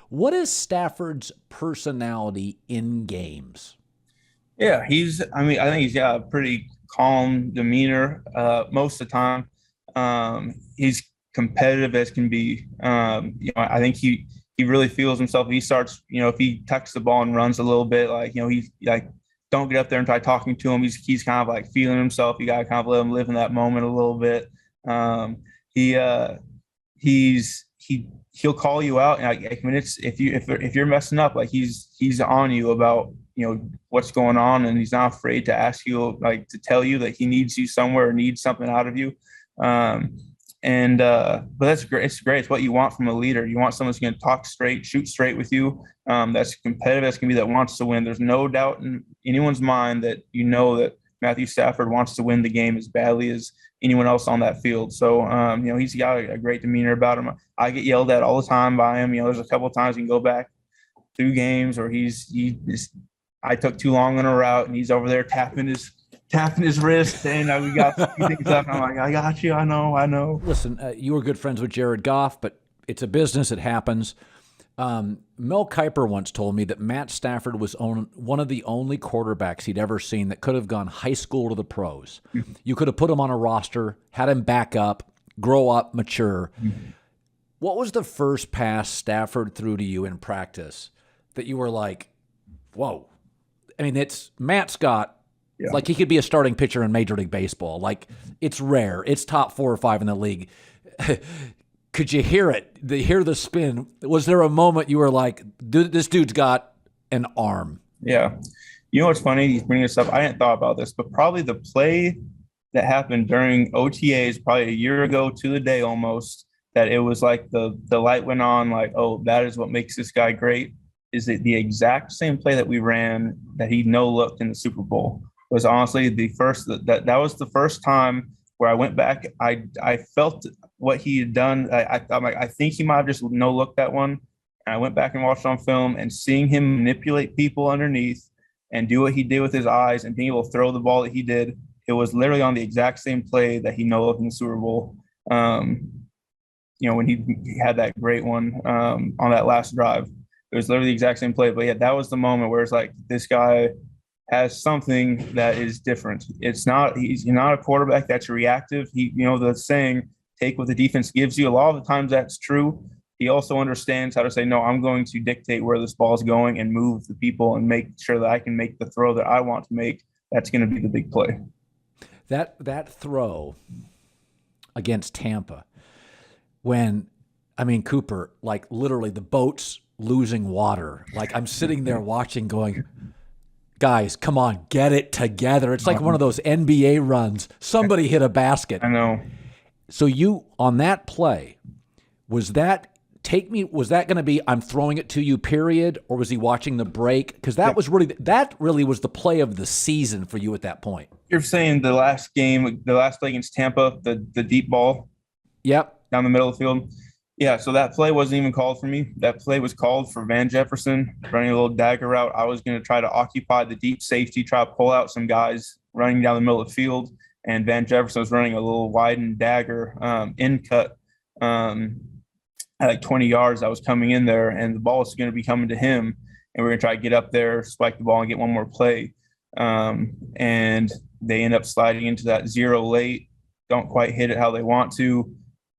What is Stafford's personality in games? Yeah, I think he's got a pretty calm demeanor most of the time. He's competitive as can be. I think he really feels himself. He starts, if he tucks the ball and runs a little bit, he's like, don't get up there and try talking to him. He's kind of like feeling himself. You got to kind of let him live in that moment a little bit. He he'll call you out, and like when it's if you're messing up, like he's on you about what's going on, and he's not afraid to ask you, like, to tell you that he needs you somewhere or needs something out of you. But that's great. It's great. It's what you want from a leader. You want someone who's going to talk straight, shoot straight with you. That's competitive as can be, that wants to win. There's no doubt in anyone's mind that that Matthew Stafford wants to win the game as badly as anyone else on that field. So, he's got a great demeanor about him. I get yelled at all the time by him. There's a couple of times you can go back 2 games where I took too long on a route and he's over there tapping his wrist, and we got a few things up. I'm like, I got you. I know. Listen, you were good friends with Jared Goff, but it's a business. It happens. Mel Kiper once told me that Matt Stafford was one of the only quarterbacks he'd ever seen that could have gone high school to the pros. Mm-hmm. You could have put him on a roster, had him back up, grow up, mature. Mm-hmm. What was the first pass Stafford threw to you in practice that you were like, whoa? I mean, it's Matt Scott. Yeah. Like, he could be a starting pitcher in Major League Baseball. Like, it's rare. It's top 4 or 5 in the league. Could you hear it? Hear the spin? Was there a moment you were like, this dude's got an arm? Yeah. You know what's funny? He's bringing this up. I hadn't thought about this, but probably the play that happened during OTAs probably a year ago to the day almost, that it was like the light went on, like, oh, that is what makes this guy great, is the exact same play that we ran that he no-looked in the Super Bowl. Was honestly the first that was the first time where I went back. I felt what he had done. I'm like, I think he might have just no-looked that one. And I went back and watched on film, and seeing him manipulate people underneath and do what he did with his eyes and being able to throw the ball that he did, it was literally on the exact same play that he no-looked in the Super Bowl. When he had that great one on that last drive, it was literally the exact same play. But yeah, that was the moment where it's like, this guy has something that is different. He's not a quarterback that's reactive. The saying, take what the defense gives you. A lot of the times that's true. He also understands how to say, no, I'm going to dictate where this ball is going and move the people and make sure that I can make the throw that I want to make. That's going to be the big play. That throw against Tampa, Cooper, like, literally the boat's losing water. Like, I'm sitting there watching going, guys, come on, get it together. It's like one of those NBA runs. Somebody hit a basket. I know. So you, on that play, was that going to be, I'm throwing it to you, period? Or was he watching the break? Because that really was the play of the season for you at that point. You're saying the last play against Tampa, the deep ball? Yep. Down the middle of the field? Yeah, so that play wasn't even called for me. That play was called for Van Jefferson running a little dagger route. I was going to try to occupy the deep safety, try to pull out some guys running down the middle of the field, and Van Jefferson was running a little widened dagger in cut at like 20 yards. I was coming in there, and the ball was going to be coming to him, and we're going to try to get up there, spike the ball, and get one more play. And they end up sliding into that zero late, don't quite hit it how they want to.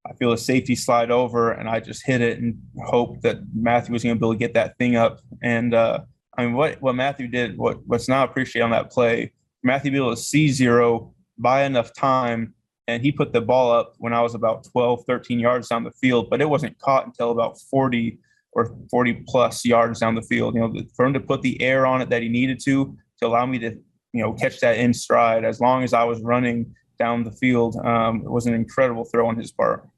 I feel a safety slide over, and I just hit it and hope that Matthew was going to be able to get that thing up. And what Matthew did, what's not appreciated on that play, Matthew be able to see zero, buy enough time, and he put the ball up when I was about 12, 13 yards down the field, but it wasn't caught until about 40 or 40 plus yards down the field. For him to put the air on it that he needed to allow me to, catch that in stride as long as I was running down the field, it was an incredible throw on his part.